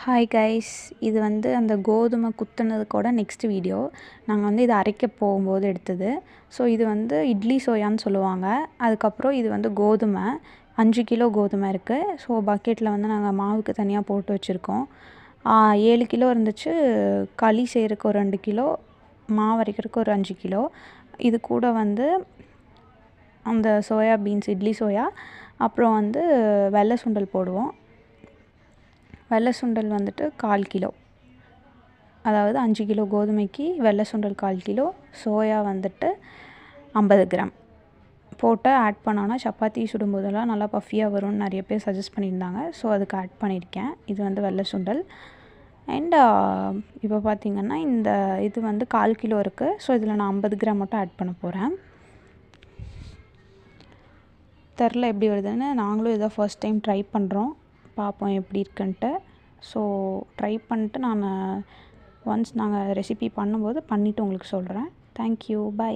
Hi guys, இது வந்து அந்த கோதுமை குத்துனதுக்கூட நெக்ஸ்ட் வீடியோ. நாங்கள் வந்து இதை அரைக்க போகும்போது எடுத்தது. ஸோ இது வந்து இட்லி சோயான்னு சொல்லுவாங்க. அதுக்கப்புறம் இது வந்து கோதுமை 5 கிலோ கோதுமை இருக்குது. ஸோ பக்கெட்டில் வந்து நாங்கள் மாவுக்கு தனியாக போட்டு வச்சுருக்கோம். 7 கிலோ இருந்துச்சு. களி செய்கிறதுக்கு ஒரு 2 கிலோ, மாவு அரைக்கிறதுக்கு ஒரு 5 கிலோ. இது கூட வந்து அந்த சோயா பீன்ஸ், இட்லி சோயா, அப்புறம் வந்து வெள்ளை சுண்டல் போடுவோம். வெள்ளை சுண்டல் வந்துட்டு 1/4 கிலோ, அதாவது 5 கிலோ கோதுமைக்கு வெள்ளை சுண்டல் 1/4 கிலோ, சோயா வந்துட்டு 50 கிராம் போட்டு ஆட் பண்ணோன்னா சப்பாத்தி சுடும்போதெல்லாம் நல்லா பஃபியாக வரும்னு நிறைய பேர் சஜஸ்ட் பண்ணியிருந்தாங்க. ஸோ அதுக்கு ஆட் பண்ணியிருக்கேன். இது வந்து வெள்ளை சுண்டல். அண்ட் இப்போ பார்த்திங்கன்னா இந்த இது வந்து 1/4 கிலோ இருக்குது. ஸோ இதில் நான் 50 கிராம் மட்டும் ஆட் பண்ண போகிறேன். தெரில எப்படி வருதுன்னு. நாங்களும் இதை ஃபர்ஸ்ட் டைம் ட்ரை பண்ணுறோம். பார்ப்போம் எப்படி இருக்குன்ட்டு. ஸோ ட்ரை பண்ணிட்டு நான் ஒன்ஸ் நாங்கள் ரெசிபி பண்ணும்போது பண்ணிவிட்டு உங்களுக்கு சொல்கிறேன். Thank you, by.